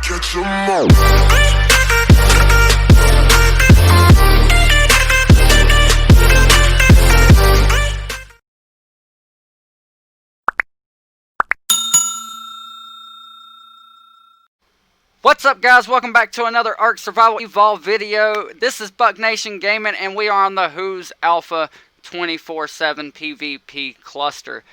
Catch 'em all. What's up, guys? Welcome back to another Ark Survival Evolved video. This is Buck Nation Gaming, and we are on the Who's Alpha 24/7 PvP cluster.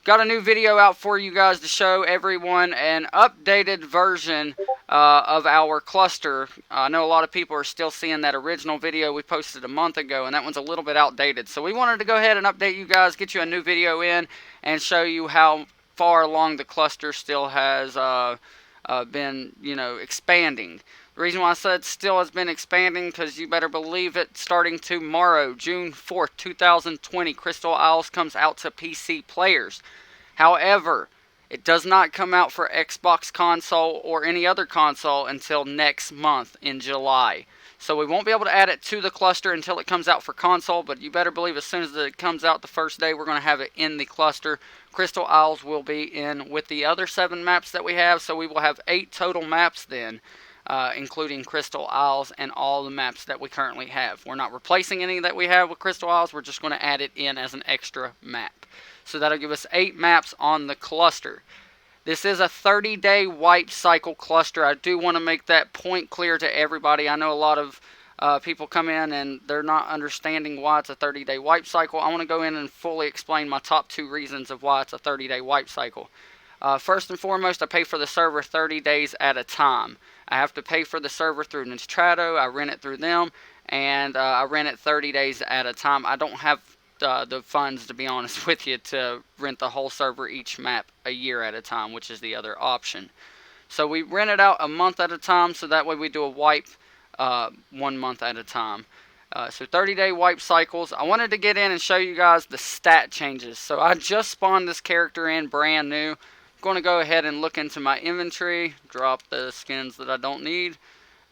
Got a new video out for you guys to show everyone an updated version of our cluster. I know a lot of people are still seeing that original video we posted a month ago, and that one's a little bit outdated. So we wanted to go ahead and update you guys, get you a new video in, and show you how far along the cluster still has been, expanding. The reason why I said still has been expanding, because you better believe it, starting tomorrow, June 4th, 2020, Crystal Isles comes out to PC players. However, it does not come out for Xbox console or any other console until next month in July. So we won't be able to add it to the cluster until it comes out for console, but you better believe as soon as it comes out the first day, we're going to have it in the cluster. Crystal Isles will be in with the other 7 maps that we have, so we will have 8 total maps then, including Crystal Isles and all the maps that we currently have. We're not replacing any that we have with Crystal Isles, we're just going to add it in as an extra map. So that'll give us 8 maps on the cluster. This is a 30-day wipe cycle cluster. I do want to make that point clear to everybody. I know a lot of people come in and they're not understanding why it's a 30-day wipe cycle. I want to go in and fully explain my top 2 reasons of why it's a 30-day wipe cycle. First and foremost, I pay for the server 30 days at a time. I have to pay for the server through Nitrado. I rent it through them, and I rent it 30 days at a time. I don't have the funds, to be honest with you, to rent the whole server each map a year at a time, which is the other option. So we rent it out a month at a time, so that way we do a wipe 1 month at a time. So 30-day wipe cycles. I wanted to get in and show you guys the stat changes. So I just spawned this character in brand new. I'm going to go ahead and look into my inventory, drop the skins that I don't need.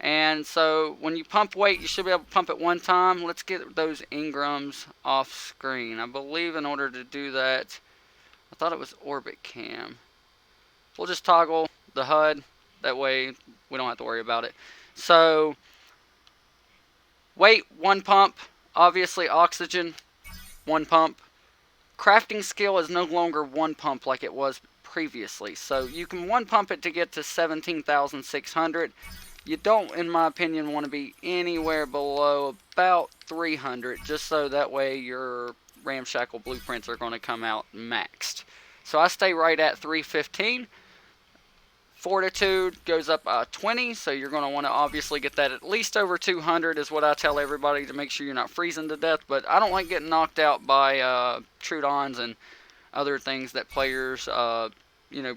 And so when you pump weight, you should be able to pump it 1 time. Let's get those engrams off screen. I believe in order to do that, I thought it was orbit cam. We'll just toggle the HUD. That way we don't have to worry about it. So weight, 1 pump. Obviously oxygen, 1 pump. Crafting skill is no longer 1 pump like it was previously. So you can 1 pump it to get to 17,600. You don't, in my opinion, want to be anywhere below about 300, just so that way your ramshackle blueprints are going to come out maxed. So I stay right at 315. Fortitude goes up 20, so you're going to want to obviously get that at least over 200 is what I tell everybody, to make sure you're not freezing to death. But I don't like getting knocked out by Trudons and other things that players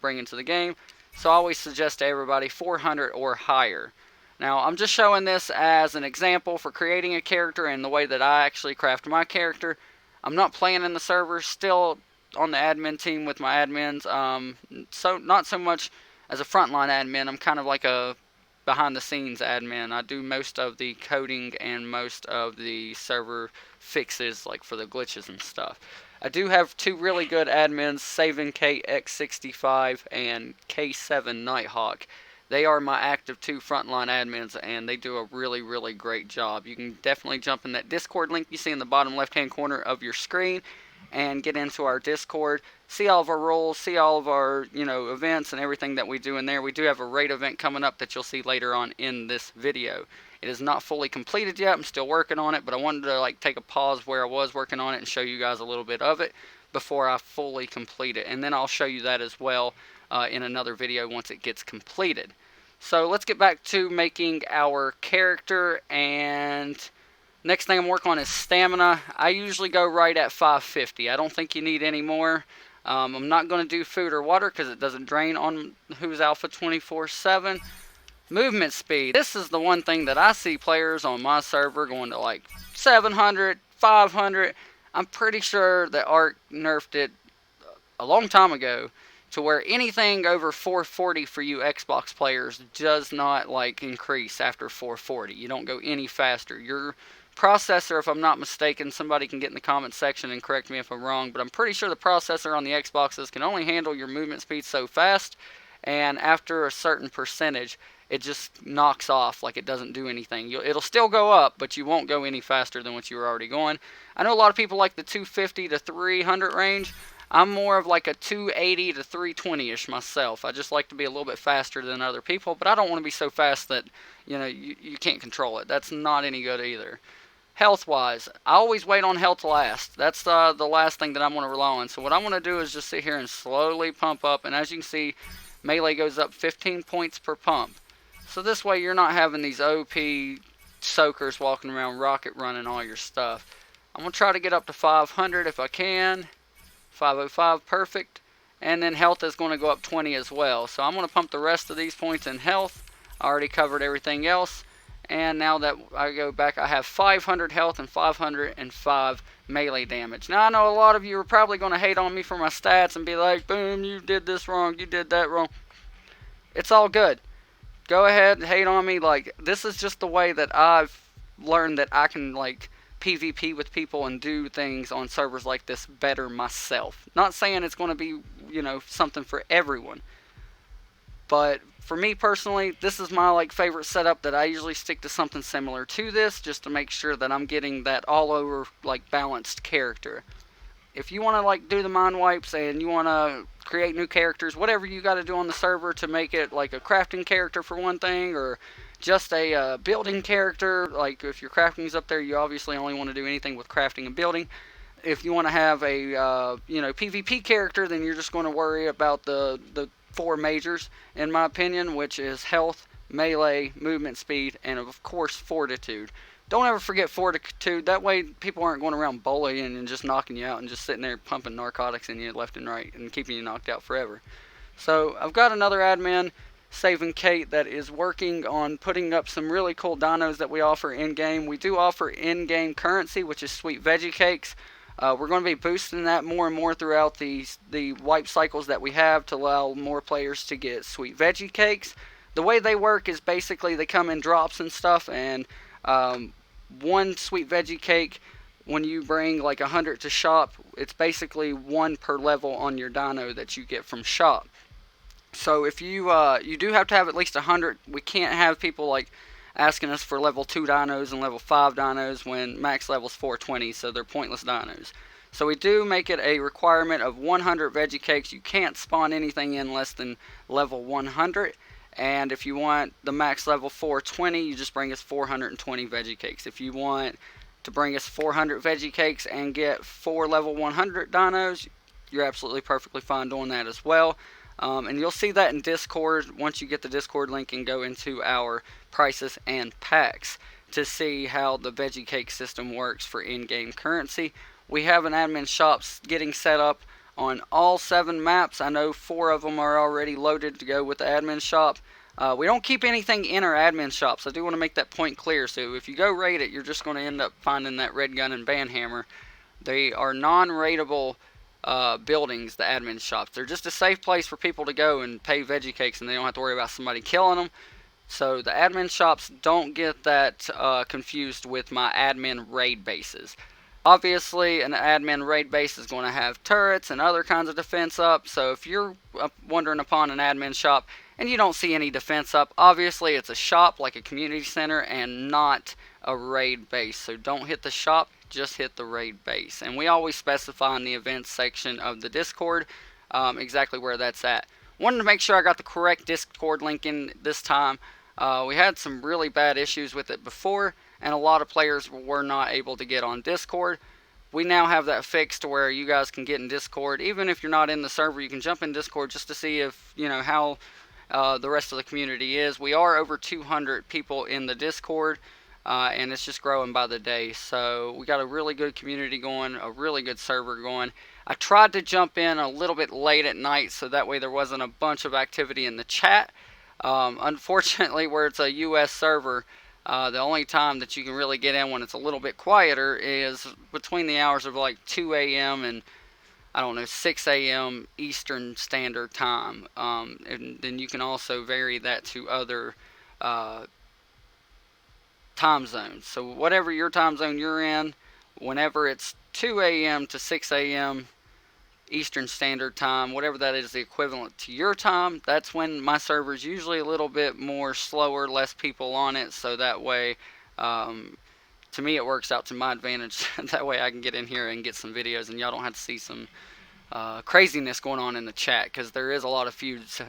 bring into the game. So I always suggest to everybody 400 or higher. Now, I'm just showing this as an example for creating a character and the way that I actually craft my character. I'm not playing in the server, still on the admin team with my admins. So not so much as a frontline admin. I'm kind of like a behind-the-scenes admin. I do most of the coding and most of the server fixes, like for the glitches and stuff. I do have 2 really good admins, Savin KX65 and K7 Nighthawk. They are my active 2 frontline admins, and they do a really, really great job. You can definitely jump in that Discord link you see in the bottom left-hand corner of your screen and get into our Discord, see all of our roles, see all of our events and everything that we do in there. We do have a raid event coming up that you'll see later on in this video. It is not fully completed yet. I'm still working on it, but I wanted to take a pause where I was working on it and show you guys a little bit of it before I fully complete it. And then I'll show you that as well in another video once it gets completed. So let's get back to making our character, and next thing I'm working on is stamina. I usually go right at 550. I don't think you need any more. I'm not going to do food or water because it doesn't drain on Who's Alpha 24/7. Movement speed. This is the one thing that I see players on my server going to like 700, 500. I'm pretty sure that Ark nerfed it a long time ago to where anything over 440 for you Xbox players does not increase after 440. You don't go any faster. Your processor, if I'm not mistaken, somebody can get in the comment section and correct me if I'm wrong, but I'm pretty sure the processor on the Xboxes can only handle your movement speed so fast, and after a certain percentage, it just knocks off, like it doesn't do anything. It'll still go up, but you won't go any faster than what you were already going. I know a lot of people like the 250 to 300 range. I'm more of like a 280 to 320-ish myself. I just like to be a little bit faster than other people, but I don't want to be so fast that, you can't control it. That's not any good either. Health-wise, I always wait on health last. That's the last thing that I'm going to rely on. So what I'm going to do is just sit here and slowly pump up, and as you can see, melee goes up 15 points per pump. So this way you're not having these OP soakers walking around rocket running all your stuff. I'm going to try to get up to 500 if I can. 505, perfect. And then health is going to go up 20 as well. So I'm going to pump the rest of these points in health. I already covered everything else. And now that I go back, I have 500 health and 505 melee damage. Now I know a lot of you are probably going to hate on me for my stats and be like, boom, you did this wrong, you did that wrong. It's all good. Go ahead and hate on me. Like, this is just the way that I've learned that I can, like, PvP with people and do things on servers like this better myself. Not saying it's going to be, something for everyone. But for me personally, this is my favorite setup that I usually stick to something similar to this just to make sure that I'm getting that all over balanced character. If you want to do the mind wipes and you want to create new characters, whatever you got to do on the server to make it like a crafting character for one thing, or just a building character, like if your crafting's up there, you obviously only want to do anything with crafting and building. If you want to have a PvP character, then you're just going to worry about the 4 majors, in my opinion, which is health, melee, movement speed, and of course fortitude. Don't ever forget fortitude. That way people aren't going around bullying and just knocking you out and just sitting there pumping narcotics in you left and right and keeping you knocked out forever. So I've got another admin, Saving Kate, that is working on putting up some really cool dinos that we offer in-game. We do offer in-game currency, which is sweet veggie cakes. We're going to be boosting that more and more throughout the wipe cycles that we have to allow more players to get sweet veggie cakes. The way they work is basically they come in drops and stuff, and one sweet veggie cake, when you bring 100 to shop, it's basically 1 per level on your dino that you get from shop. So if you do have to have at least 100. We can't have people asking us for level 2 dinos and level 5 dinos when max level is 420, so they're pointless dinos. So we do make it a requirement of 100 veggie cakes. You can't spawn anything in less than level 100. And if you want the max level 420, you just bring us 420 veggie cakes. If you want to bring us 400 veggie cakes and get 4 level 100 dinos, you're absolutely perfectly fine doing that as well. And you'll see that in Discord once you get the Discord link and go into our prices and packs to see how the veggie cake system works for in-game currency. We have an admin shop getting set up on all 7 maps. I know 4 of them are already loaded to go with the admin shop. We don't keep anything in our admin shops. I do want to make that point clear. So if you go raid it, you're just going to end up finding that red gun and banhammer. They are non-raidable buildings, the admin shops. They're just a safe place for people to go and pay veggie cakes, and they don't have to worry about somebody killing them. So the admin shops, don't get that confused with my admin raid bases. Obviously, an admin raid base is going to have turrets and other kinds of defense up. So if you're wandering upon an admin shop and you don't see any defense up, obviously it's a shop like a community center and not a raid base. So don't hit the shop, just hit the raid base. And we always specify in the events section of the Discord exactly where that's at. Wanted to make sure I got the correct Discord link in this time. We had some really bad issues with it before, and a lot of players were not able to get on Discord. We now have that fixed to where you guys can get in Discord. Even if you're not in the server, you can jump in Discord just to see if, how the rest of the community is. We are over 200 people in the Discord, and it's just growing by the day. So we got a really good community going, a really good server going. I tried to jump in a little bit late at night so that way there wasn't a bunch of activity in the chat. Unfortunately, where it's a US server, the only time that you can really get in when it's a little bit quieter is between the hours of 2 a.m. and, I don't know, 6 a.m. Eastern Standard Time. And then you can also vary that to other time zones. So whatever your time zone you're in, whenever it's 2 a.m. to 6 a.m. Eastern Standard Time, whatever that is the equivalent to your time. That's when my server is usually a little bit more slower, less people on it, so that way, to me it works out to my advantage. That way I can get in here and get some videos and y'all don't have to see some craziness going on in the chat, because there is a lot of feuds.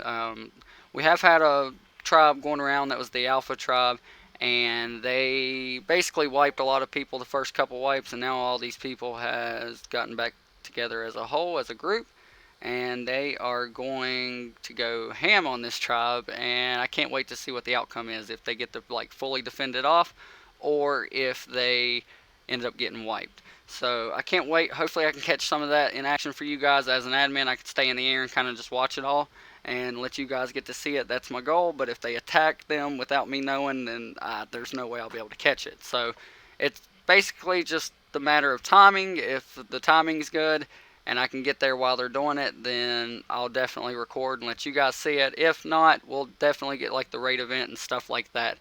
We have had a tribe going around that was the Alpha tribe, and they basically wiped a lot of people the first couple wipes, and now all these people has gotten back together as a whole, as a group, and they are going to go ham on this tribe, and I can't wait to see what the outcome is, if they get to like fully defend it off or if they end up getting wiped. So I can't wait. Hopefully I can catch some of that in action for you guys. As an admin, I can stay in the air and kind of just watch it all and let you guys get to see it. That's my goal. But if they attack them without me knowing, then there's no way I'll be able to catch it. So it's basically just the matter of timing. If the timing's good and I can get there while they're doing it, then I'll definitely record and let you guys see it. If not, we'll definitely get like the raid event and stuff like that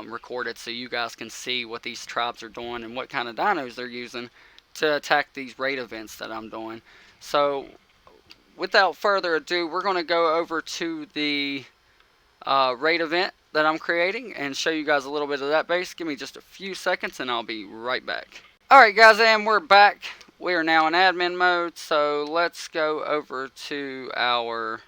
recorded, so you guys can see what these tribes are doing and what kind of dinos they're using to attack these raid events that I'm doing. So without further ado, we're going to go over to the raid event that I'm creating and show you guys a little bit of that base. Give me just a few seconds and I'll be right back. Alright guys, and we're back. We are now in admin mode, so let's go over to our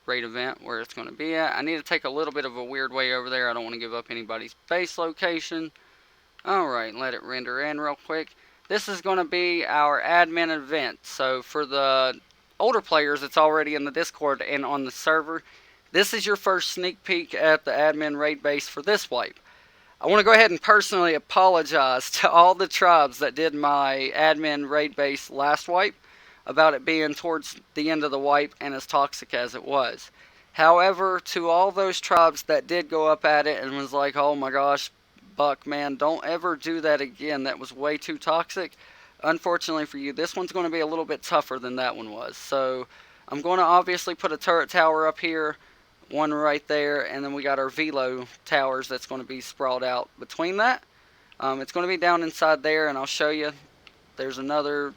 raid event where it's going to be at. I need to take a little bit of a weird way over there. I don't want to give up anybody's base location. Alright, let it render in real quick. This is going to be our admin event. So for the older players, it's already in the Discord and on the server. This is your first sneak peek at the admin raid base for this wipe. I want to go ahead and personally apologize to all the tribes that did my admin raid base last wipe about it being towards the end of the wipe and as toxic as it was. However, to all those tribes that did go up at it and was like, oh my gosh, Buck, man, don't ever do that again. That was way too toxic. Unfortunately for you, this one's going to be a little bit tougher than that one was. So I'm going to obviously put a turret tower up here, one right there, and then we got our velo towers that's going to be sprawled out between that. It's going to be down inside there, and I'll show you. There's another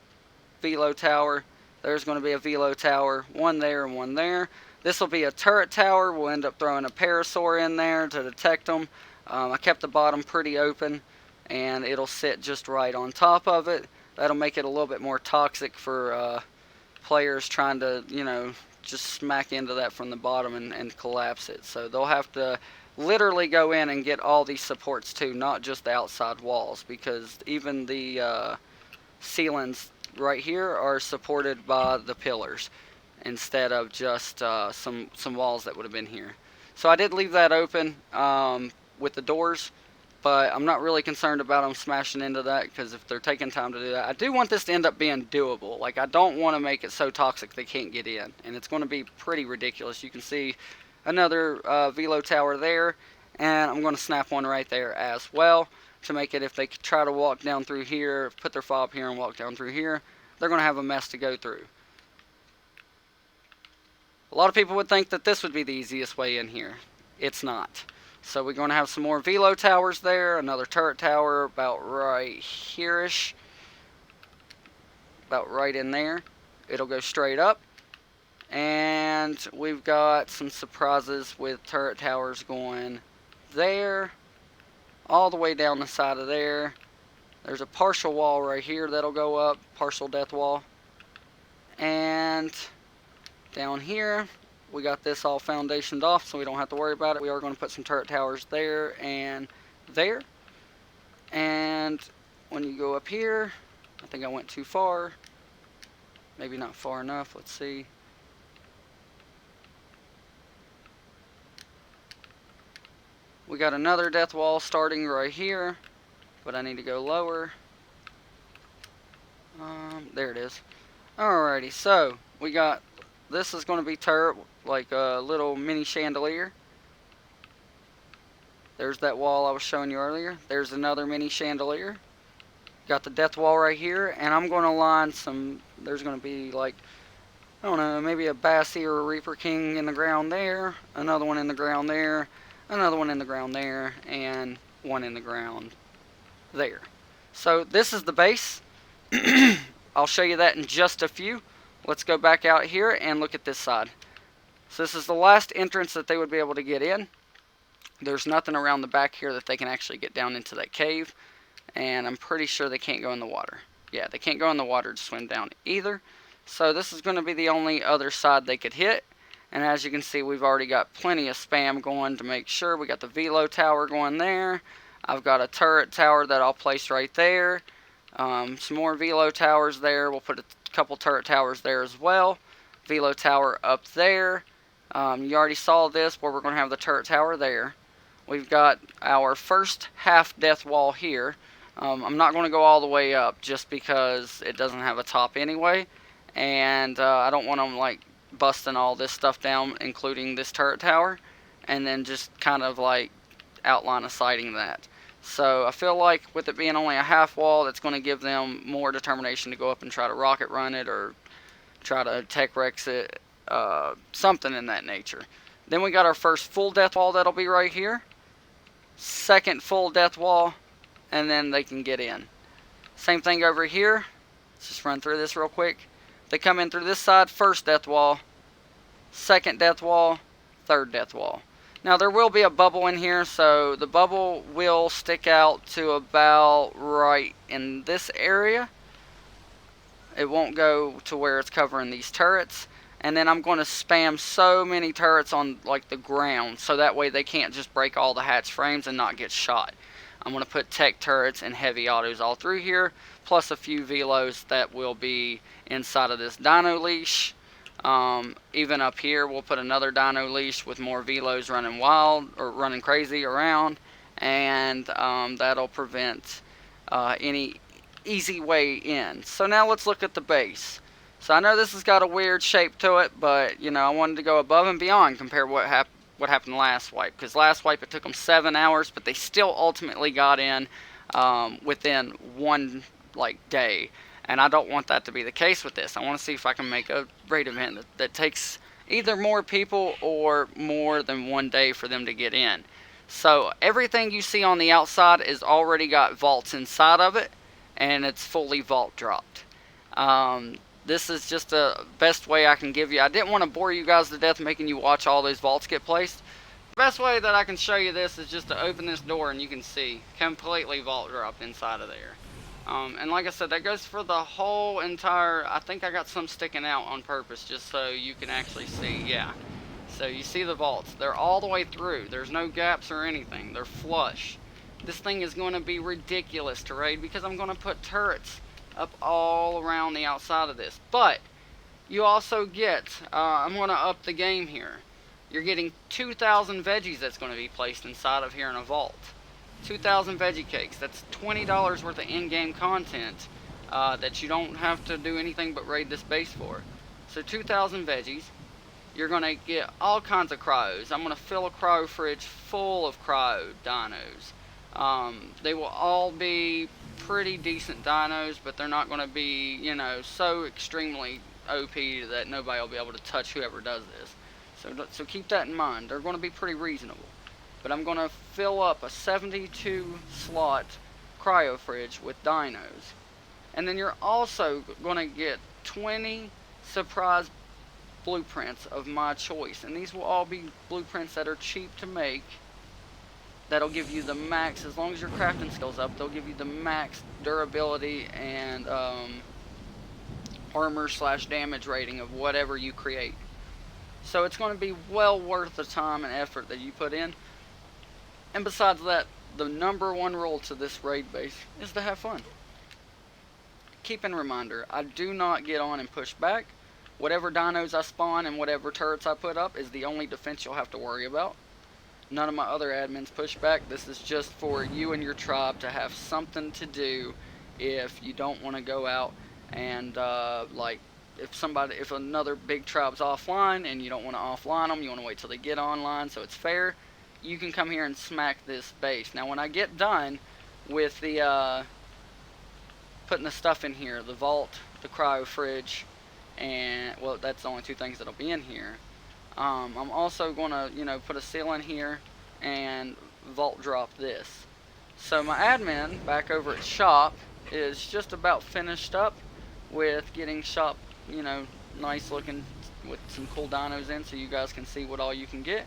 velo tower. There's going to be a velo tower, one there and one there. This will be a turret tower. We'll end up throwing a parasaur in there to detect them. I kept the bottom pretty open, and it'll sit just right on top of it. That'll make it a little bit more toxic for players trying to, you know, just smack into that from the bottom and collapse it. So they'll have to literally go in and get all these supports too, not just the outside walls, because even the ceilings right here are supported by the pillars instead of just some walls that would have been here. So I did leave that open with the doors, but I'm not really concerned about them smashing into that, because if they're taking time to do that, I do want this to end up being doable. Like, I don't want to make it so toxic they can't get in, and it's going to be pretty ridiculous. You can see another velo tower there, and I'm going to snap one right there as well to make it, if they try to walk down through here, put their fob here and walk down through here, they're going to have a mess to go through. A lot of people would think that this would be the easiest way in here. It's not. So we're going to have some more velo towers there, another turret tower about right here-ish, about right in there. It'll go straight up. And we've got some surprises with turret towers going there, all the way down the side of there. There's a partial wall right here that'll go up, partial death wall. And down here, we got this all foundationed off, so we don't have to worry about it. We are going to put some turret towers there and there. And when you go up here, I think I went too far. Maybe not far enough. Let's see. We got another death wall starting right here, but I need to go lower. There it is. Alrighty, so we got, this is going to be turret, like a little mini chandelier. There's that wall I was showing you earlier. There's another mini chandelier. Got the death wall right here, and I'm going to line some, there's going to be like, I don't know, maybe a Bassie or a Reaper King in the ground there, another one in the ground there, another one in the ground there, and one in the ground there. So this is the base. I'll show you that in just a few. let's go back out here and look at this side. So this is the last entrance that they would be able to get in. There's nothing around the back here that they can actually get down into that cave. And I'm pretty sure they can't go in the water. Yeah, they can't go in the water to swim down either. So this is going to be the only other side they could hit. And as you can see, we've already got plenty of spam going to make sure. We got the velo tower going there. I've got a turret tower that I'll place right there. Some more velo towers there. We'll put a couple turret towers there as well. Velo tower up there. You already saw this where we're going to have the turret tower there. We've got our first half death wall here. I'm not going to go all the way up just because it doesn't have a top anyway. And I don't want them like busting all this stuff down, including this turret tower. And then just kind of like outline of sighting that. So I feel like with it being only a half wall, that's going to give them more determination to go up and try to rocket run it or try to tech wrex it. Something in that nature. Then we got our first full death wall that'll be right here. Second full death wall, and then they can get in. Same thing over here. Let's just run through this real quick. They come in through this side, first death wall, second death wall, third death wall. Now there will be a bubble in here, so the bubble will stick out to about right in this area. It won't go to where it's covering these turrets. And then I'm going to spam so many turrets on like the ground, so that way they can't just break all the hatch frames and not get shot. I'm going to put tech turrets and heavy autos all through here, plus a few velos that will be inside of this dino leash. Even up here we'll put another dino leash with more velos running wild or running crazy around, and that'll prevent any easy way in. So now let's look at the base. So I know this has got a weird shape to it, but you know, I wanted to go above and beyond compared to what happened last wipe. Because last wipe it took them 7 hours, but they still ultimately got in within one day. And I don't want that to be the case with this. I want to see if I can make a raid event that takes either more people or more than 1 day for them to get in. So everything you see on the outside is already got vaults inside of it, and it's fully vault dropped. This is just the best way I can give you. I didn't want to bore you guys to death making you watch all those vaults get placed. The best way that I can show you this is just to open this door and you can see completely vault dropped inside of there. And like I said, that goes for the whole entire. I think I got some sticking out on purpose just so you can actually see. Yeah. So you see the vaults. They're all the way through. There's no gaps or anything. They're flush. This thing is going to be ridiculous to raid because I'm going to put turrets up all around the outside of this. But you also get, I'm going to up the game here. You're getting 2,000 veggies that's going to be placed inside of here in a vault. 2,000 veggie cakes. That's $20 worth of in-game content that you don't have to do anything but raid this base for. So 2,000 veggies. You're going to get all kinds of cryos. I'm going to fill a cryo fridge full of cryo dinos. They will all be pretty decent dinos, but they're not going to be, you know, so extremely OP that nobody will be able to touch whoever does this. So keep that in mind. They're going to be pretty reasonable. But I'm going to fill up a 72 slot cryo fridge with dinos. And then you're also going to get 20 surprise blueprints of my choice. And these will all be blueprints that are cheap to make. That'll give you the max, as long as your crafting skills up, they'll give you the max durability and armor / damage rating of whatever you create. So it's going to be well worth the time and effort that you put in. And besides that, the #1 rule to this raid base is to have fun. Keep in reminder, I do not get on and push back. Whatever dinos I spawn and whatever turrets I put up is the only defense you'll have to worry about. None of my other admins push back. This is just for you and your tribe to have something to do if you don't want to go out and if another big tribe's offline and you don't want to offline them, you want to wait till they get online so it's fair, you can come here and smack this base. Now when I get done with the putting the stuff in here, the vault, the cryo fridge, and well, that's the only 2 things that'll be in here. I'm also going to, you know, put a seal in here and vault drop this. So my admin back over at shop is just about finished up with getting shop, you know, nice looking with some cool dinos in, so you guys can see what all you can get.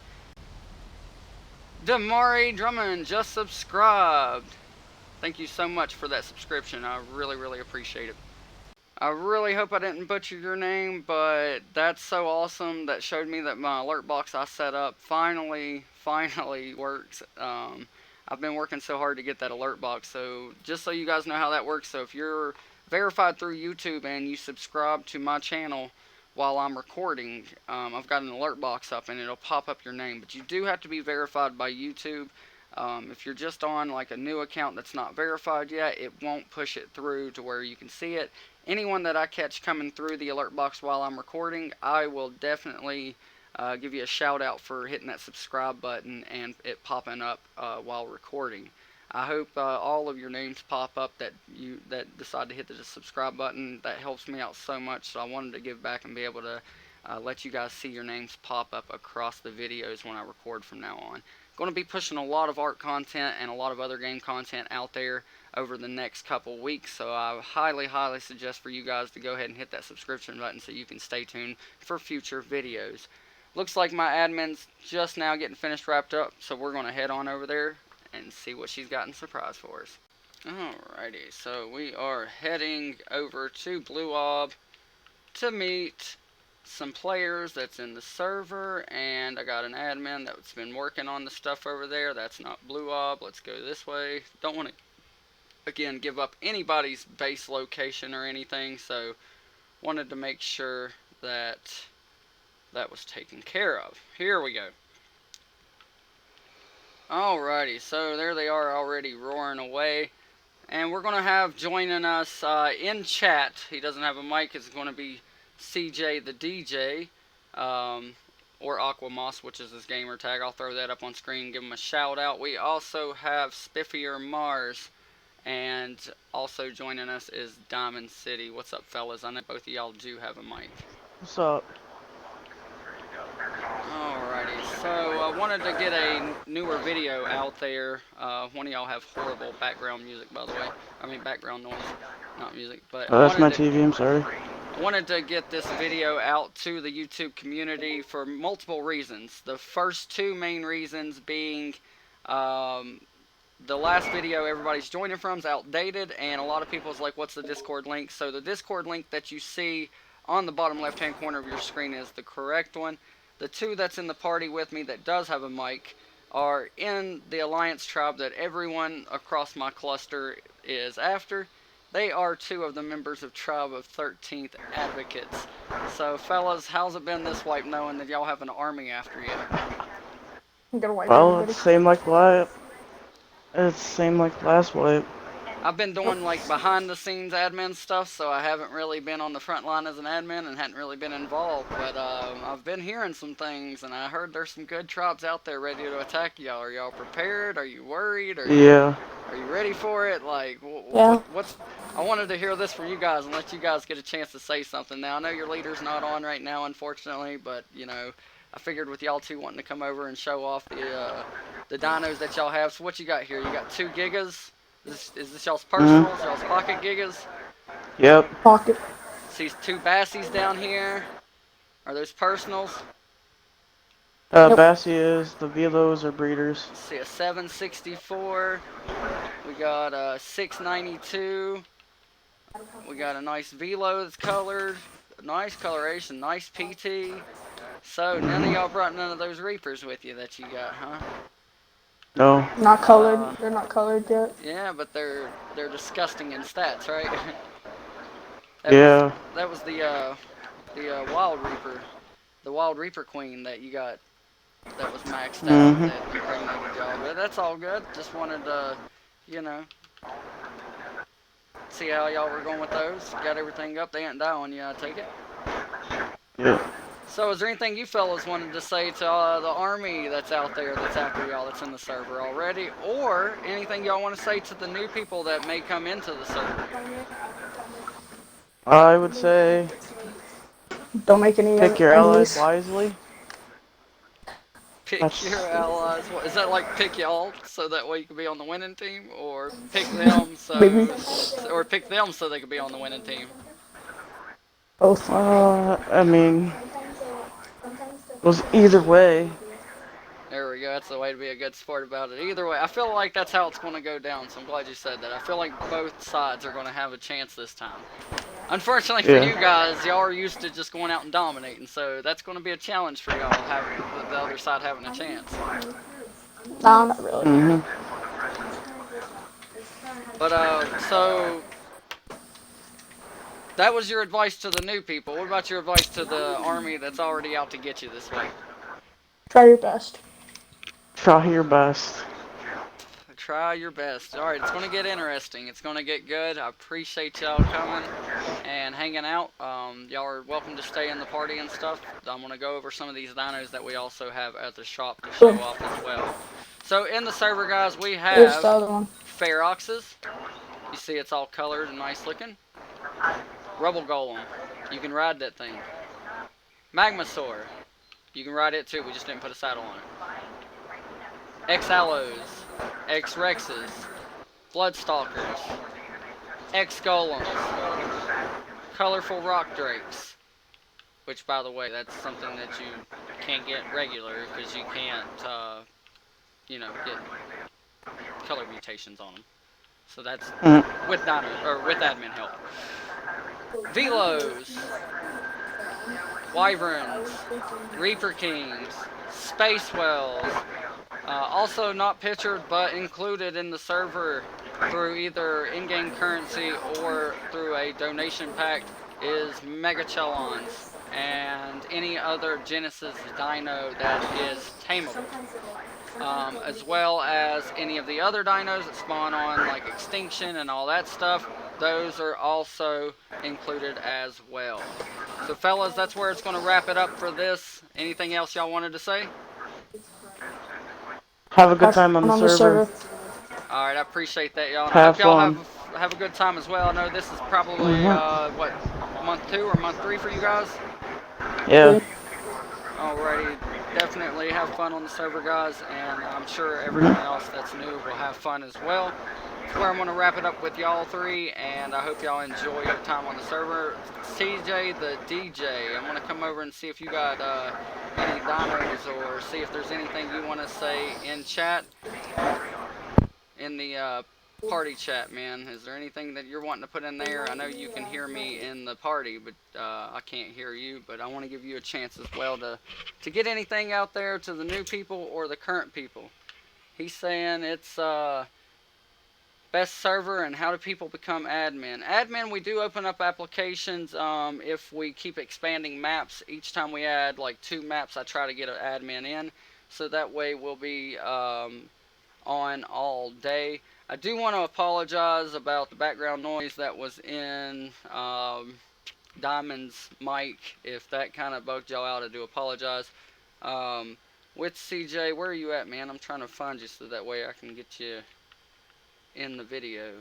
Damari Drummond just subscribed. Thank you so much for that subscription. I really appreciate it. I really hope I didn't butcher your name, but that's so awesome. That showed me that my alert box I set up finally works. I've been working so hard to get that alert box, so just so you guys know how that works, so if you're verified through YouTube and you subscribe to my channel while I'm recording, I've got an alert box up and it'll pop up your name, but you do have to be verified by YouTube. If you're just on like a new account that's not verified yet, it won't push it through to where you can see it. Anyone that I catch coming through the alert box while I'm recording, I will definitely give you a shout out for hitting that subscribe button and it popping up while recording. I hope all of your names pop up that decide to hit the subscribe button. That helps me out so much, so I wanted to give back and be able to let you guys see your names pop up across the videos when I record from now on. Going to be pushing a lot of art content and a lot of other game content out there over the next couple weeks, so I highly suggest for you guys to go ahead and hit that subscription button so you can stay tuned for future videos. Looks like my admin's just now getting finished wrapped up, so we're going to head on over there and see what she's got in surprise for us. Alrighty, so we are heading over to Blue Ob to meet some players that's in the server, and I got an admin that's been working on the stuff over there. That's not Blue Ob. Let's go this way. Don't want to, again, give up anybody's base location or anything, so wanted to make sure that that was taken care of. Here we go. Alrighty, so there they are already roaring away. And we're going to have joining us in chat, he doesn't have a mic, it's going to be CJ the DJ, or Aquamoss, which is his gamer tag. I'll throw that up on screen, give him a shout out. We also have Spiffier Mars, and also joining us is Diamond City. What's up, fellas? I know both of y'all do have a mic. What's up? Alrighty, so I wanted to get a newer video out there. One of y'all have horrible background music, by the way. I mean background noise, not music. But Oh, that's my TV, I'm sorry. I wanted to get this video out to the YouTube community for multiple reasons. The first two main reasons being the last video everybody's joining from is outdated, and a lot of people's like, what's the Discord link? So the Discord link that you see on the bottom left hand corner of your screen is the correct one. The two that's in the party with me that does have a mic are in the Alliance tribe that everyone across my cluster is after. They are two of the members of Tribe of 13th Advocates. So fellas, how's it been this wipe knowing that y'all have an army after you? Well, it's the same like last wipe. I've been doing like behind the scenes admin stuff, so I haven't really been on the front line as an admin and hadn't really been involved, but I've been hearing some things, and I heard there's some good tribes out there ready to attack y'all. Are y'all prepared? Are you worried? Are you ready for it? Like, what's... I wanted to hear this from you guys and let you guys get a chance to say something. Now, I know your leader's not on right now, unfortunately, but, you know, I figured with y'all two wanting to come over and show off the dinos that y'all have. So what you got here? You got 2 gigas? Is this y'all's personals, y'all's pocket gigas? Yep. Pocket. See 2 Bassies down here. Are those personals? Nope. Bassie is, the Velos are breeders. See a 764. We got a 692. We got a nice Velo that's colored. Nice coloration, nice PT. So none of y'all brought none of those Reapers with you that you got, huh? No. Not colored. They're not colored yet. Yeah, but they're disgusting in stats, right? That was the Wild Reaper, the Wild Reaper Queen that you got. That was maxed out. That impregnated y'all, but that's all good. Just wanted to, you know, see how y'all were going with those. Got everything up. They ain't die on you, I take it. Yeah. So is there anything you fellas wanted to say to the army that's out there that's after y'all that's in the server already? Or anything y'all want to say to the new people that may come into the server? I would say... Don't make any pick your enemies. allies wisely. Pick your allies. What, is that like pick y'all so that way you can be on the winning team? Or pick them so... or pick them so they can be on the winning team? Both. I mean, was either way. There we go. That's the way to be a good sport about it. Either way, I feel like that's how it's going to go down, so I'm glad you said that. I feel like both sides are going to have a chance this time. Unfortunately for you Yeah. guys, y'all are used to just going out and dominating, so that's going to be a challenge for y'all, having the other side having a chance. Nah, not really. Mhm. But, so that was your advice to the new people. What about your advice to the army that's already out to get you this way? Try your best. Try your best. Try your best. Alright, it's going to get interesting. It's going to get good. I appreciate y'all coming and hanging out. Y'all are welcome to stay in the party and stuff. I'm going to go over some of these dinos that we also have at the shop to show off as well. So in the server, guys, we Here's the have other one. Feroxes. You see it's all colored and nice looking. Rubble Golem. You can ride that thing. Magmasaur. You can ride it too. We just didn't put a saddle on it. X-Allos. X-Rexes. Bloodstalkers. X-Golems. Colorful Rock Drakes. Which, by the way, that's something that you can't get regular because you can't, you know, get color mutations on them. So that's with Dino, or with admin help. Velos, Wyverns, Reaper Kings, Space Whales. Also not pictured but included in the server through either in-game currency or through a donation pack is Megachelons and any other Genesis Dino that is tameable. As well as any of the other dinos that spawn on like Extinction and all that stuff. Those are also included as well. So fellas, that's where it's going to wrap it up for this. Anything else y'all wanted to say? Have a good Have time on fun the on the server. server. Alright, I appreciate that, y'all. And I Have hope y'all fun. have a good time as well. I know this is probably, what, month 2 or month 3 for you guys? Yeah. Alrighty, definitely have fun on the server, guys, and I'm sure everyone else that's new will have fun as well. That's where I'm going to wrap it up with y'all three, and I hope y'all enjoy your time on the server. CJ the DJ, I'm going to come over and see if you got any dinos or see if there's anything you want to say in chat, in the party chat, man. Is there anything that you're wanting to put in there? I know you can hear me in the party, but I can't hear you. But I want to give you a chance as well to get anything out there to the new people or the current people. He's saying it's best server and how do people become admin. Admin, we do open up applications if we keep expanding maps. Each time we add like 2 maps, I try to get an admin in. So that way we'll be on all day. I do want to apologize about the background noise that was in Diamond's mic. If that kind of bugged y'all out, I do apologize. With CJ, where are you at, man? I'm trying to find you so that way I can get you in the video.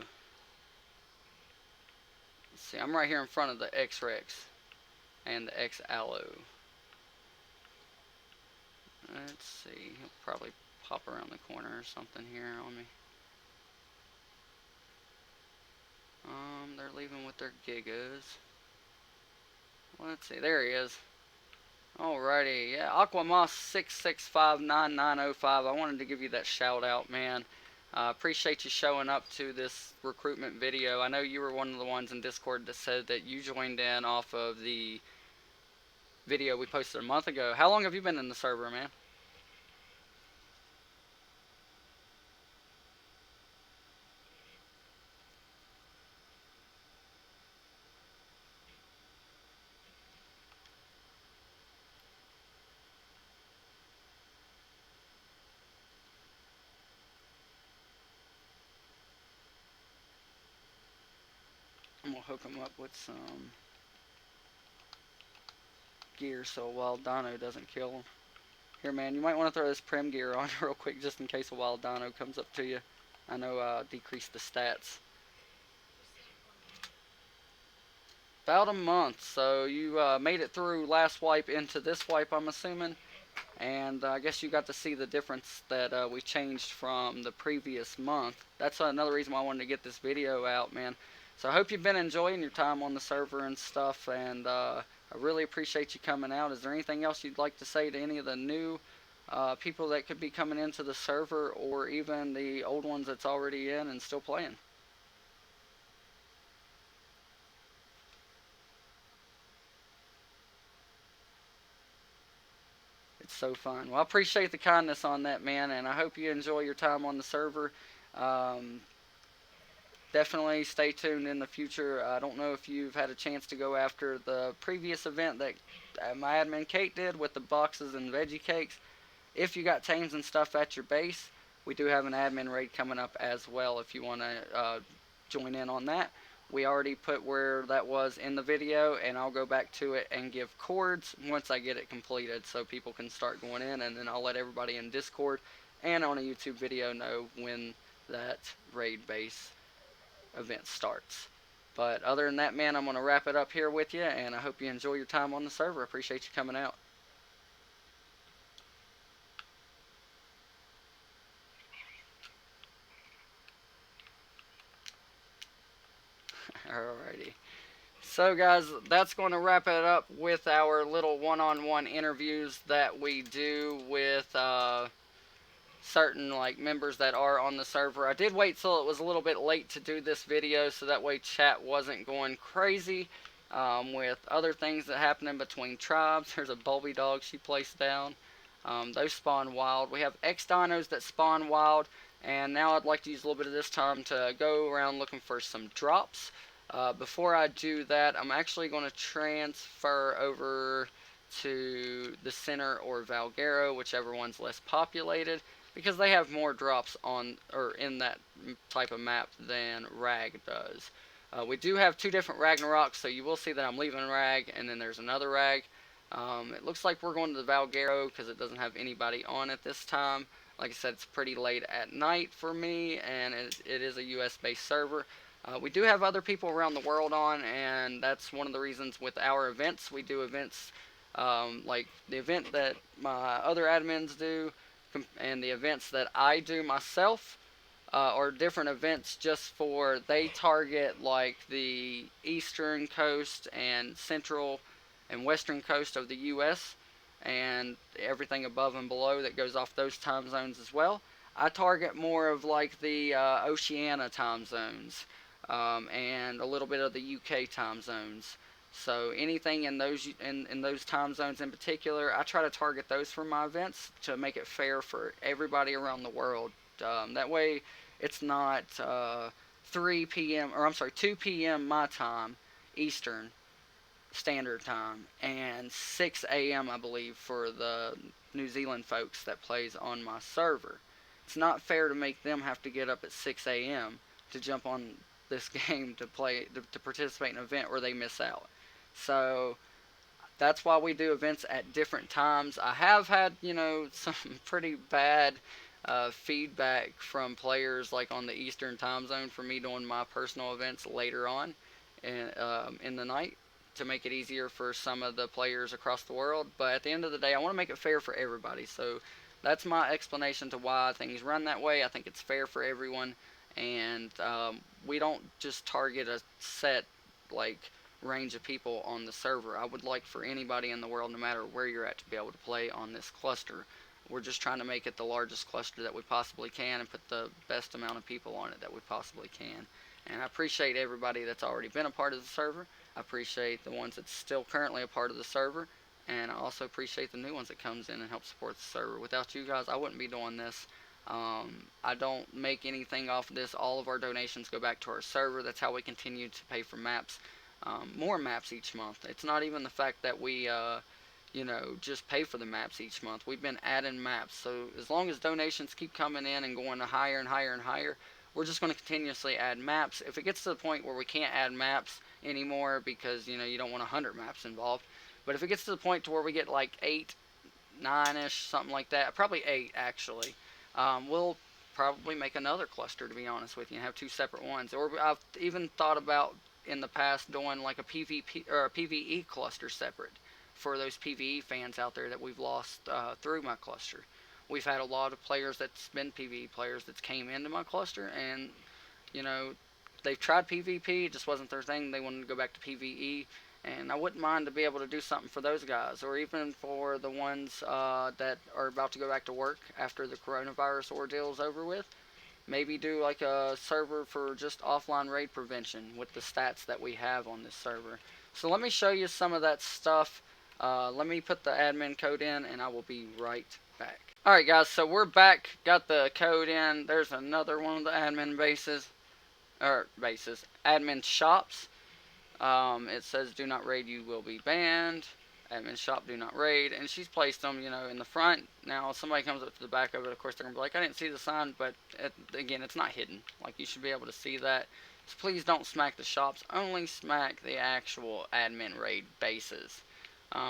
Let's see, I'm right here in front of the X-Rex and the X-Allo. Let's see, he'll probably pop around the corner or something here on me. They're leaving with their gigas. Let's see, there he is. Alrighty, yeah, Aquamoss6659905. I wanted to give you that shout out, man. Appreciate you showing up to this recruitment video. I know you were one of the ones in Discord that said that you joined in off of the video we posted a month ago. How long have you been in the server, man? I'm gonna hook him up with some gear so a wild dino doesn't kill him. Here, man, you might want to throw this Prim gear on real quick just in case a wild dino comes up to you. I know decrease the stats. About a month, so you made it through last wipe into this wipe, I'm assuming. And I guess you got to see the difference that we changed from the previous month. That's another reason why I wanted to get this video out, man. So I hope you've been enjoying your time on the server and stuff, and I really appreciate you coming out. Is there anything else you'd like to say to any of the new people that could be coming into the server, or even the old ones that's already in and still playing? It's so fun. Well, I appreciate the kindness on that, man, and I hope you enjoy your time on the server. Um, Definitely stay tuned in the future. I don't know if you've had a chance to go after the previous event that my admin Kate did with the boxes and veggie cakes. If you got tames and stuff at your base, we do have an admin raid coming up as well if you want to join in on that. We already put where that was in the video, and I'll go back to it and give cords once I get it completed so people can start going in, and then I'll let everybody in Discord and on a YouTube video know when that raid base event starts. But other than that, man, I'm going to wrap it up here with you, and I hope you enjoy your time on the server. I appreciate you coming out. Alrighty. So, guys, that's going to wrap it up with our little one-on-one interviews that we do with certain like members that are on the server. I did wait till it was a little bit late to do this video so that way chat wasn't going crazy with other things that happen in between tribes. There's a Bulby dog she placed down. Those spawn wild. We have X Dinos that spawn wild, and now I'd like to use a little bit of this time to go around looking for some drops. Before I do that, I'm actually going to transfer over to the center or Valguero, whichever one's less populated, because they have more drops on or in that type of map than Rag does. We do have two different Ragnaroks, so you will see that I'm leaving Rag, and then there's another Rag. It looks like we're going to the Valguero because it doesn't have anybody on at this time. Like I said, it's pretty late at night for me, and it is a US-based server. We do have other people around the world on, and that's one of the reasons with our events. We do events like the event that my other admins do, and the events that I do myself are different events just for they target like the eastern coast and central and western coast of the US and everything above and below that goes off those time zones as well. I target more of like the Oceania time zones and a little bit of the UK time zones. So anything in those time zones in particular, I try to target those for my events to make it fair for everybody around the world. That way, it's not 3 p.m. or I'm sorry, 2 p.m. my time, Eastern Standard Time, and 6 a.m. I believe for the New Zealand folks that plays on my server. It's not fair to make them have to get up at 6 a.m. to jump on this game to play to participate in an event where they miss out. So that's why we do events at different times. I have had, some pretty bad feedback from players like on the Eastern time zone for me doing my personal events later on in the night to make it easier for some of the players across the world. But at the end of the day, I want to make it fair for everybody. So that's my explanation to why things run that way. I think it's fair for everyone, and we don't just target a set range of people on the server. I would like for anybody in the world, no matter where you're at, to be able to play on this cluster. We're just trying to make it the largest cluster that we possibly can and put the best amount of people on it that we possibly can. And I appreciate everybody that's already been a part of the server. I appreciate the ones that's still currently a part of the server. And I also appreciate the new ones that comes in and help support the server. Without you guys, I wouldn't be doing this. I don't make anything off of this. All of our donations go back to our server. That's how we continue to pay for maps. More maps each month. It's not even the fact that we just pay for the maps each month. We've been adding maps. So as long as donations keep coming in and going higher and higher and higher, we're just going to continuously add maps. If it gets to the point where we can't add maps anymore because, you don't want 100 maps involved, but if it gets to the point to where we get like 8, 9-ish, something like that, probably 8 actually, we'll probably make another cluster, to be honest with you, and have 2 separate ones. Or I've even thought about in the past doing like a PvP or a PvE cluster separate for those PvE fans out there that we've lost through my cluster. We've had a lot of players that's been PvE players that came into my cluster and they've tried PvP, it just wasn't their thing. They wanted to go back to PvE, and I wouldn't mind to be able to do something for those guys, or even for the ones that are about to go back to work after the coronavirus ordeal is over with. Maybe do like a server for just offline raid prevention with the stats that we have on this server. So let me show you some of that stuff. Let me put the admin code in, and I will be right back. Alright guys, so we're back, got the code in. There's another one of the admin admin shops. It says do not raid, you will be banned. Admin shop, do not raid, and she's placed them, in the front. Now, if somebody comes up to the back of it, of course, they're going to be like, I didn't see the sign, but again, it's not hidden. Like, you should be able to see that. So please don't smack the shops, only smack the actual admin raid bases.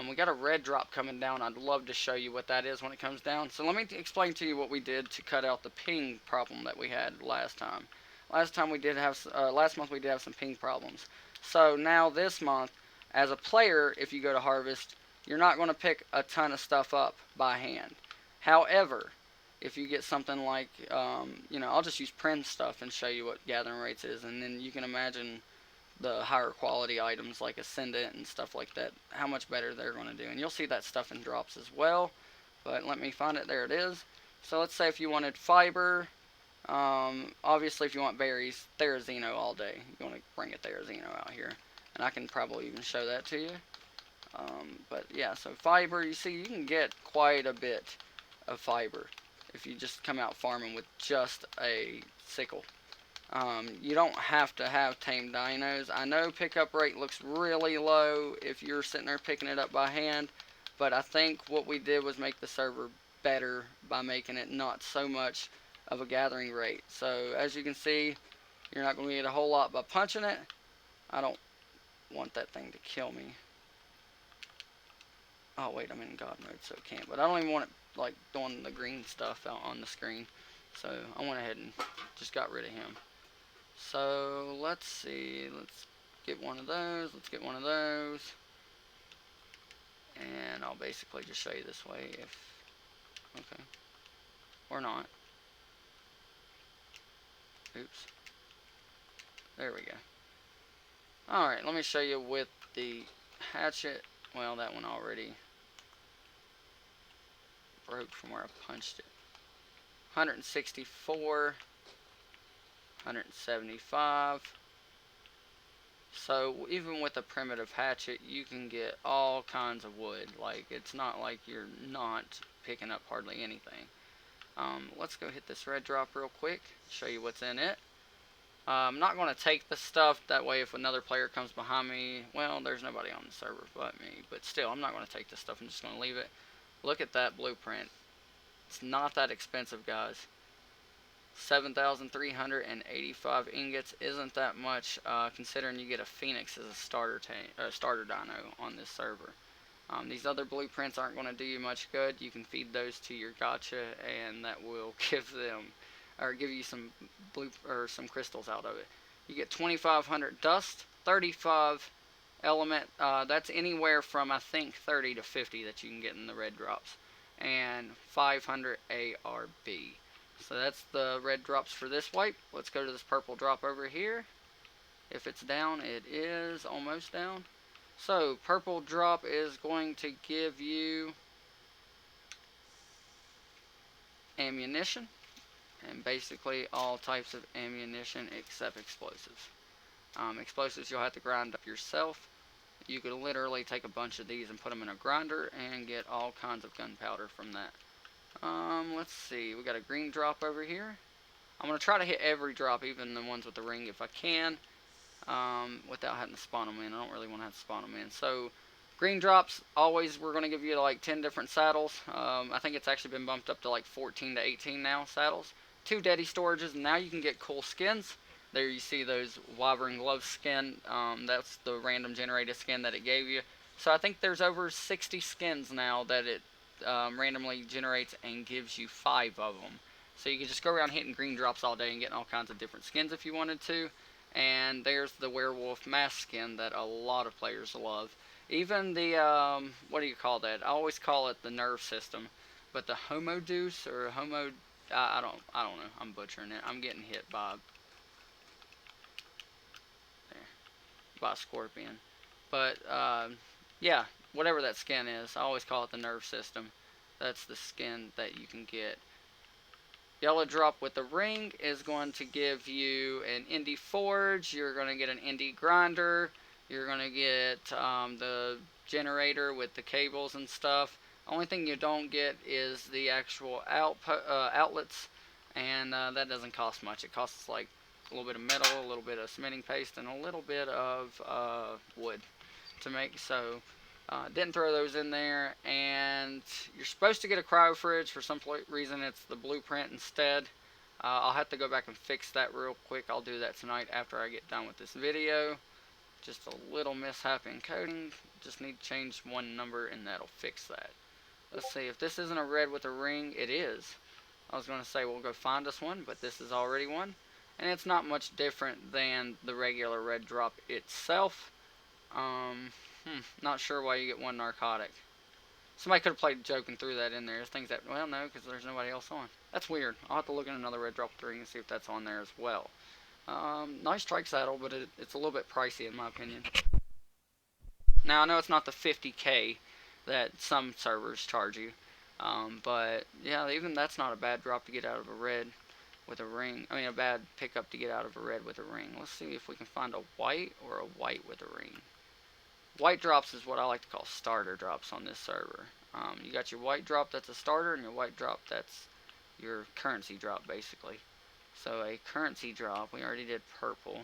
We got a red drop coming down. I'd love to show you what that is when it comes down. So let me explain to you what we did to cut out the ping problem that we had last time. Last month we did have some ping problems. So now this month, as a player, if you go to harvest, you're not going to pick a ton of stuff up by hand. However, if you get something like, I'll just use Prim stuff and show you what gathering rates is, and then you can imagine the higher quality items like Ascendant and stuff like that, how much better they're going to do. And you'll see that stuff in drops as well, but let me find it. There it is. So let's say if you wanted fiber, obviously if you want berries, Therizino all day. You want to bring a Therizino out here, and I can probably even show that to you. But yeah, so fiber, you see, you can get quite a bit of fiber if you just come out farming with just a sickle. You don't have to have tamed dinos. I know pickup rate looks really low if you're sitting there picking it up by hand, but I think what we did was make the server better by making it not so much of a gathering rate. So as you can see, you're not going to get a whole lot by punching it. I don't want that thing to kill me. Oh wait, I'm in God mode, so it can't. But I don't even want it like doing the green stuff out on the screen. So I went ahead and just got rid of him. So let's see, let's get one of those, and I'll basically just show you this way okay, or not. Oops. There we go. Alright, let me show you with the hatchet. Well, that one already broke from where I punched it. 164. 175. So even with a primitive hatchet, you can get all kinds of wood. Like, it's not like you're not picking up hardly anything. Let's go hit this red drop real quick, show you what's in it. I'm not going to take the stuff, that way if another player comes behind me, well, there's nobody on the server but me, but still, I'm not going to take this stuff, I'm just going to leave it. Look at that blueprint. It's not that expensive, guys. 7,385 ingots isn't that much, considering you get a Phoenix as a starter dino on this server. These other blueprints aren't going to do you much good. You can feed those to your gacha, and that will give you some some crystals out of it. You get 2,500 dust, 35 element. That's anywhere from I think 30 to 50 that you can get in the red drops, and 500 ARB. So that's the red drops for this wipe. Let's go to this purple drop over here. If it's down, it is almost down. So purple drop is going to give you ammunition, and basically all types of ammunition except explosives. Explosives you'll have to grind up yourself. You could literally take a bunch of these and put them in a grinder and get all kinds of gunpowder from that. Let's see, we got a green drop over here. I'm going to try to hit every drop, even the ones with the ring if I can, without having to spawn them in. I don't really want to have to spawn them in. So, green drops, always we're going to give you like 10 different saddles. I think it's actually been bumped up to like 14 to 18 now, saddles. 2 Daddy storages, and now you can get cool skins. There you see those Wyvern Glove skin. That's the random generated skin that it gave you. So I think there's over 60 skins now that it randomly generates and gives you 5 of them. So you can just go around hitting green drops all day and getting all kinds of different skins if you wanted to. And there's the werewolf mask skin that a lot of players love. Even the, what do you call that? I always call it the nerve system. But the Homo Deuce or Homo, I don't know. I'm butchering it. I'm getting hit by by a scorpion. But yeah, whatever that skin is, I always call it the nerve system. That's the skin that you can get. Yellow drop with the ring is going to give you an indie forge. You're going to get an indie grinder. You're going to get the generator with the cables and stuff. Only thing you don't get is the actual outlets, and that doesn't cost much. It costs like a little bit of metal, a little bit of cementing paste, and a little bit of wood to make. So didn't throw those in there, and you're supposed to get a cryo fridge. For some reason it's the blueprint instead. I'll have to go back and fix that real quick. I'll do that tonight after I get done with this video. Just a little mishap in coding. Just need to change one number and that'll fix that. Let's see, if this isn't a red with a ring, it is. I was going to say we'll go find us one, but this is already one. And it's not much different than the regular red drop itself. Not sure why you get one narcotic. Somebody could have played joking through that in there. There's things that, well, no, because there's nobody else on. That's weird. I'll have to look at another red drop 3 and see if that's on there as well. Nice trike saddle, but it's a little bit pricey in my opinion. Now, I know it's not the 50K that some servers charge you. But, yeah, even that's not a bad drop to get out of a red with a ring. I mean, a bad pickup to get out of a red with a ring. Let's see if we can find a white or a white with a ring. White drops is what I like to call starter drops on this server. You got your white drop that's a starter, and your white drop that's your currency drop, basically. So a currency drop, we already did purple,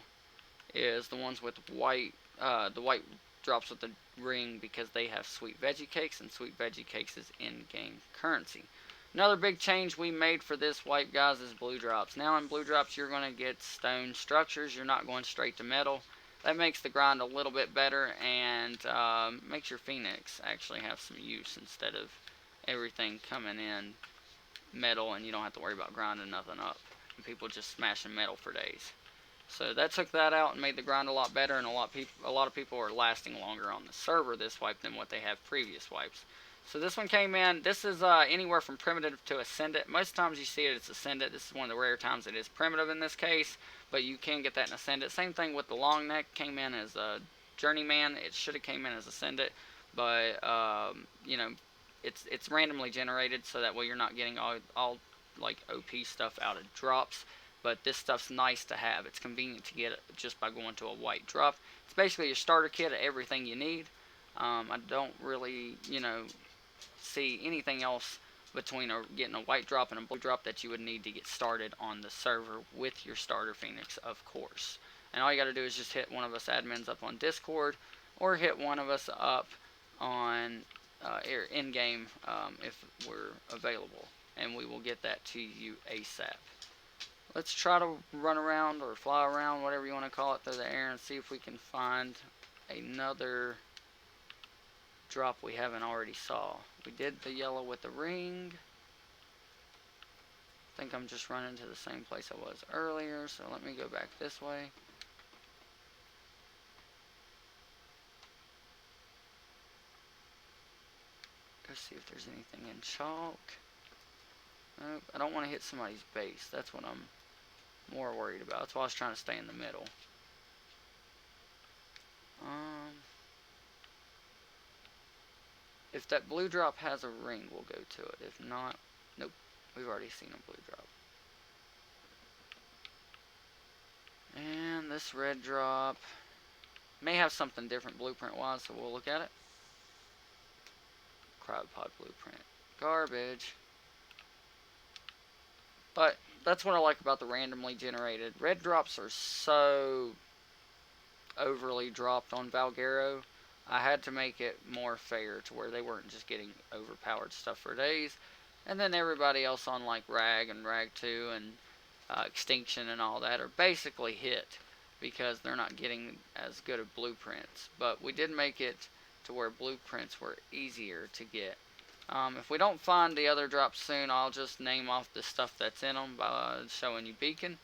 is the ones with white, the white drops with the ring because they have sweet veggie cakes, and sweet veggie cakes is in-game currency. Another big change we made for this white, guys, is blue drops. Now in blue drops, you're going to get stone structures. You're not going straight to metal. That makes the grind a little bit better and makes your Phoenix actually have some use instead of everything coming in metal and you don't have to worry about grinding nothing up. And people just smashing metal for days. So that took that out and made the grind a lot better, and a lot of people are lasting longer on the server this wipe than what they have previous wipes. So this one came in. This is anywhere from primitive to ascendant. Most times you see it, it's ascendant. This is one of the rare times it is primitive in this case, but you can get that in ascendant. Same thing with the long neck. Came in as a journeyman. It should have came in as ascendant, but you know, it's randomly generated, so that way you're not getting all like OP stuff out of drops. But this stuff's nice to have. It's convenient to get it just by going to a white drop. It's basically your starter kit of everything you need. I don't really, you know, see anything else between getting a white drop and a blue drop that you would need to get started on the server with your starter Phoenix, of course. And all you got to do is just hit one of us admins up on Discord, or hit one of us up on in-game if we're available, and we will get that to you ASAP. Let's try to run around or fly around, whatever you want to call it, through the air and see if we can find another drop we haven't already saw. We did the yellow with the ring. I think I'm just running to the same place I was earlier, so let me go back this way. Go see if there's anything in chalk. Nope, I don't want to hit somebody's base. That's what I'm more worried about. That's why I was trying to stay in the middle. If that blue drop has a ring, we'll go to it. If not, nope. We've already seen a blue drop. And this red drop may have something different blueprint-wise, so we'll look at it. Cryopod blueprint. Garbage. But that's what I like about the randomly generated. Red drops are so overly dropped on Valguero. I had to make it more fair to where they weren't just getting overpowered stuff for days. And then everybody else on like Rag and Rag 2 and Extinction and all that are basically hit because they're not getting as good of blueprints. But we did make it to where blueprints were easier to get. If we don't find the other drops soon, I'll just name off the stuff that's in them by showing you beacon,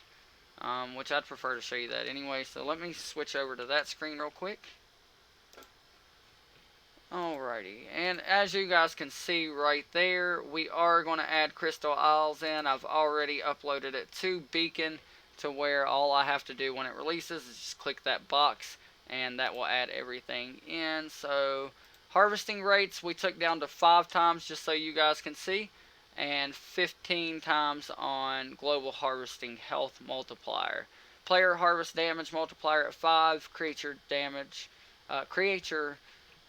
which I'd prefer to show you that anyway. So let me switch over to that screen real quick. Alrighty, and as you guys can see right there, we are going to add Crystal Isles in. I've already uploaded it to Beacon to where all I have to do when it releases is just click that box and that will add everything in. So harvesting rates we took down to 5 times just so you guys can see, and 15 times on global harvesting health multiplier. Player harvest damage multiplier at 5, creature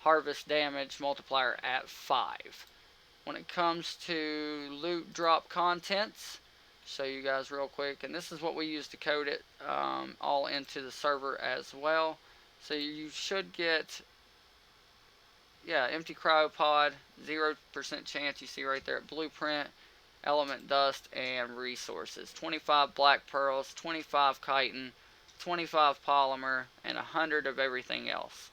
harvest damage multiplier at 5. When it comes to loot drop contents, show you guys real quick, and this is what we use to code it all into the server as well. So you should get, yeah, empty cryopod, 0% chance, you see right there at blueprint, element dust, and resources. 25 black pearls, 25 chitin, 25 polymer, and 100 of everything else,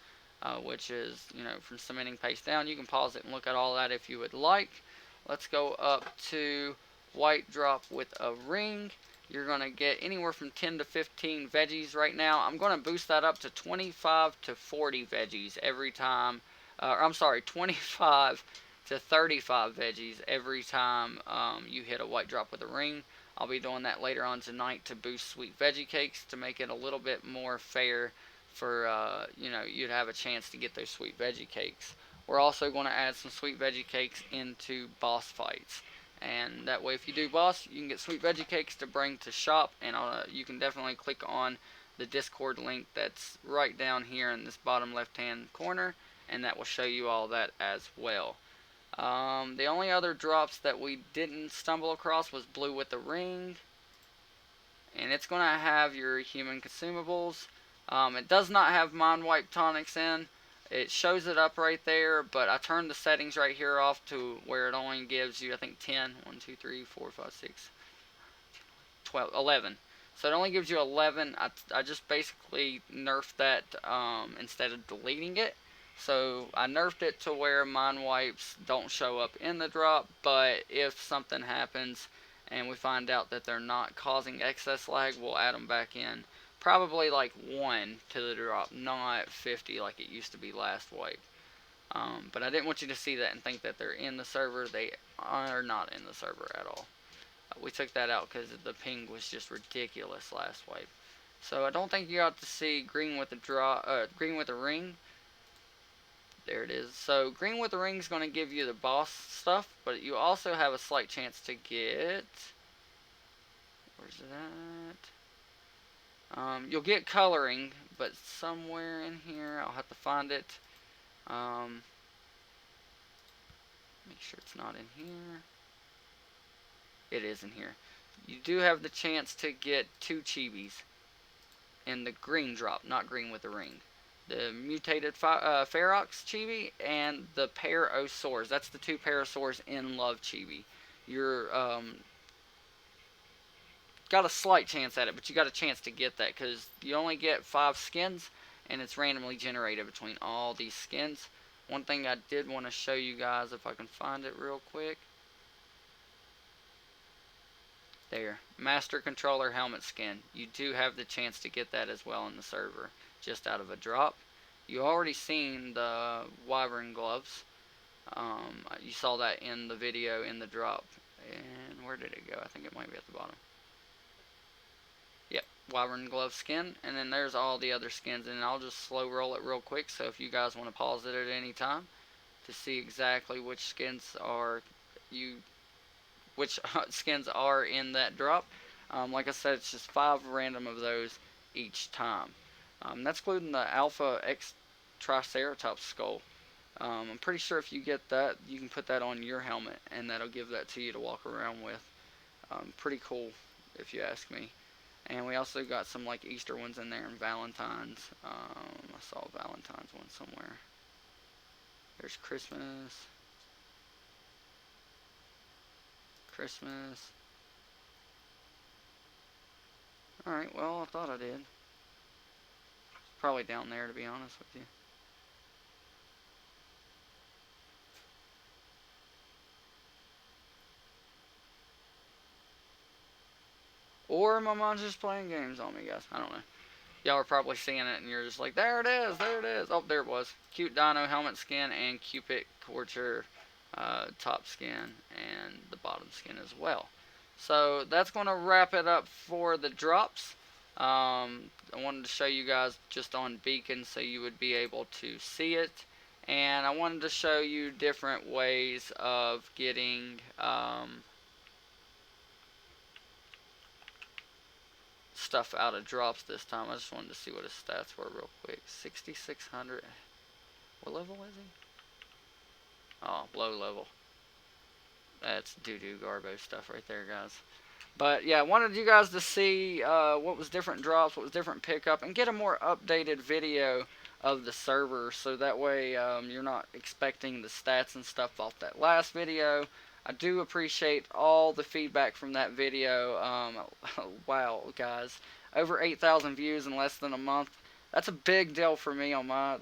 which is, you know, from cementing paste down. You can pause it and look at all that if you would like. Let's go up to white drop with a ring. You're going to get anywhere from 10 to 15 veggies right now. I'm going to boost that up to 25 to 40 veggies every time. I'm sorry, 25 to 35 veggies every time you hit a white drop with a ring. I'll be doing that later on tonight to boost sweet veggie cakes to make it a little bit more fair for, you know, you'd have a chance to get those sweet veggie cakes. We're also going to add some sweet veggie cakes into boss fights. And that way if you do boss, you can get sweet veggie cakes to bring to shop, and you can definitely click on the Discord link that's right down here in this bottom left hand corner, and that will show you all that as well. The only other drops that we didn't stumble across was blue with the ring, and it's going to have your human consumables. It does not have mind wipe tonics in. It shows it up right there, but I turned the settings right here off to where it only gives you, I think, 10. 1, 2, 3, 4, 5, 6, 12, 11. So it only gives you 11. I just basically nerfed that instead of deleting it. So I nerfed it to where mind wipes don't show up in the drop, but if something happens and we find out that they're not causing excess lag, we'll add them back in. Probably like 1 to the drop, not 50 like it used to be last wipe. But I didn't want you to see that and think that they're in the server. They are not in the server at all. We took that out because the ping was just ridiculous last wipe. So I don't think you got to see green with the green with the ring. There it is. So green with the ring is going to give you the boss stuff, but you also have a slight chance to get, where's it at? You'll get coloring, but somewhere in here, I'll have to find it. Make sure it's not in here. It is in here. You do have the chance to get 2 chibis in the green drop, not green with the ring. The mutated Ferox chibi and the Parasaurs. That's the 2 Parasaurs in Love chibi. You're got a slight chance at it, but you got a chance to get that because you only get 5 skins, and it's randomly generated between all these skins. One thing I did want to show you guys, if I can find it real quick. There, Master Controller Helmet Skin. You do have the chance to get that as well in the server, just out of a drop. You already seen the Wyvern Gloves. You saw that in the video in the drop. And where did it go? I think it might be at the bottom. Yep, Wyvern Glove skin. And then there's all the other skins. And I'll just slow roll it real quick. So if you guys want to pause it at any time to see exactly which skins are skins are in that drop. Like I said, it's just 5 random of those each time. That's including the Alpha X Triceratops skull. I'm pretty sure if you get that, you can put that on your helmet, and that'll give that to you to walk around with. Pretty cool, if you ask me. And we also got some like Easter ones in there and Valentine's. I saw a Valentine's one somewhere. There's Christmas. Alright, well, I thought I did. It's probably down there, to be honest with you. Or my mom's just playing games on me, guys. I don't know. Y'all are probably seeing it and you're just like, there it is, there it is. Oh, there it was. Cute Dino helmet skin and Cupid Torture top skin and the bottom skin as well. So that's going to wrap it up for the drops. I wanted to show you guys just on Beacon so you would be able to see it. And I wanted to show you different ways of getting stuff out of drops this time. I just wanted to see what his stats were real quick. 6,600. What level is he? Oh, low level. That's doo-doo garbo stuff right there, guys. But yeah, I wanted you guys to see what was different drops, what was different pickup, and get a more updated video of the server, so that way you're not expecting the stats and stuff off that last video. I do appreciate all the feedback from that video. Wow, guys, over 8,000 views in less than a month. That's a big deal for me on my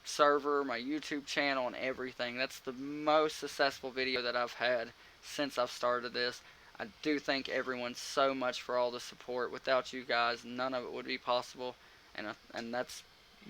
server, my YouTube channel, and everything. That's the most successful video that I've had since I've started this. I do thank everyone so much for all the support. Without you guys, none of it would be possible, and that's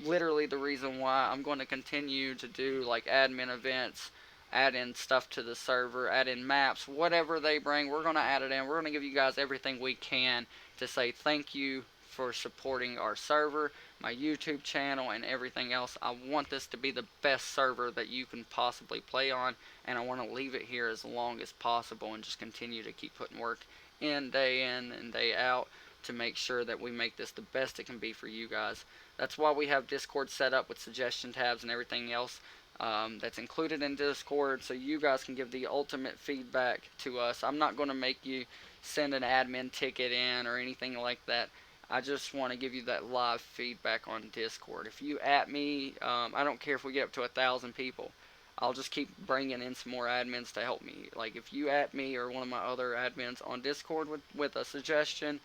literally the reason why I'm going to continue to do admin events, add in stuff to the server, add in maps, whatever they bring, we're going to add it in. We're going to give you guys everything we can to say thank you for supporting our server, my YouTube channel, and everything else. I want this to be the best server that you can possibly play on, and I want to leave it here as long as possible and just continue to keep putting work in and day out to make sure that we make this the best it can be for you guys. That's why we have Discord set up with suggestion tabs and everything else that's included in Discord, so you guys can give the ultimate feedback to us. I'm not going to make you send an admin ticket in or anything like that. I just want to give you that live feedback on Discord. If you at me, I don't care if we get up to 1,000 people. I'll just keep bringing in some more admins to help me. Like if you at me or one of my other admins on Discord with a suggestion,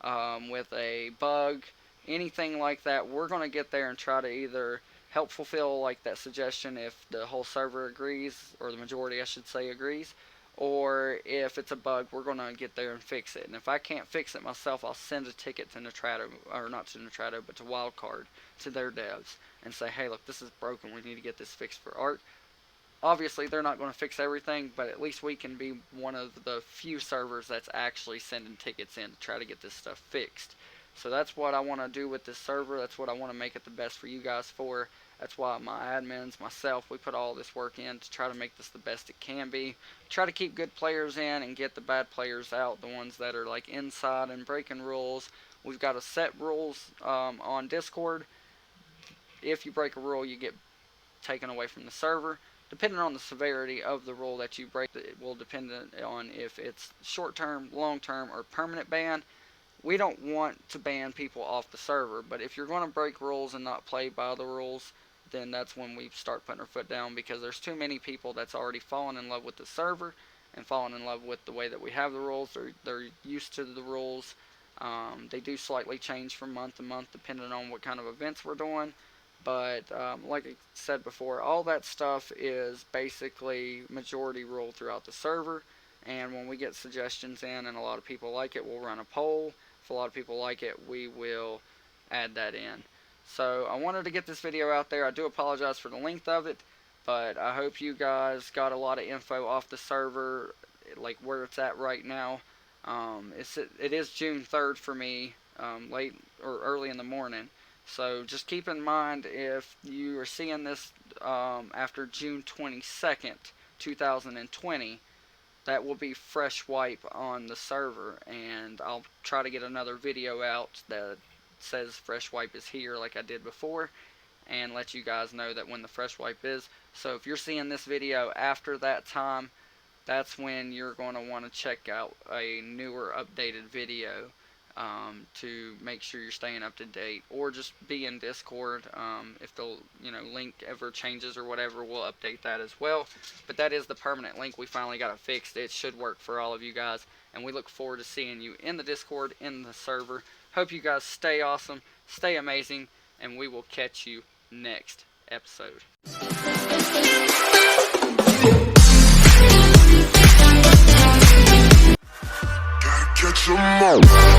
with a bug, anything like that, we're going to get there and try to either help fulfill that suggestion if the whole server agrees, or the majority I should say agrees, or if it's a bug, we're going to get there and fix it. And if I can't fix it myself, I'll send a ticket to Nitrato, or not to Nitrato, but to Wildcard, to their devs, and say, hey, look, this is broken, we need to get this fixed for Art. Obviously, they're not going to fix everything, but at least we can be one of the few servers that's actually sending tickets in to try to get this stuff fixed. So that's what I want to do with this server. That's what I want to make it the best for you guys for. That's why my admins, myself, we put all this work in to try to make this the best it can be. Try to keep good players in and get the bad players out, the ones that are inside and breaking rules. We've got a set rules on Discord. If you break a rule, you get taken away from the server. Depending on the severity of the rule that you break, it will depend on if it's short-term, long-term, or permanent ban. We don't want to ban people off the server, but if you're going to break rules and not play by the rules, then that's when we start putting our foot down, because there's too many people that's already fallen in love with the server and fallen in love with the way that we have the rules. They're used to the rules. They do slightly change from month to month depending on what kind of events we're doing. But like I said before, all that stuff is basically majority rule throughout the server. And when we get suggestions in and a lot of people like it, we'll run a poll. If a lot of people like it, we will add that in. So I wanted to get this video out there. I do apologize for the length of it, but I hope you guys got a lot of info off the server, like where it's at right now. It is June 3rd for me, late or early in the morning. So just keep in mind, if you are seeing this after June 22nd, 2020, that will be fresh wipe on the server, and I'll try to get another video out that says fresh wipe is here like I did before, and let you guys know that when the fresh wipe is. So if you're seeing this video after that time, that's when you're going to want to check out a newer updated video to make sure you're staying up to date, or just be in Discord. If the link ever changes or whatever, we'll update that as well. But that is the permanent link. We finally got it fixed. It should work for all of you guys, and we look forward to seeing you in the Discord, in the server. Hope you guys stay awesome, stay amazing, and we will catch you next episode. Gotta catch 'em all.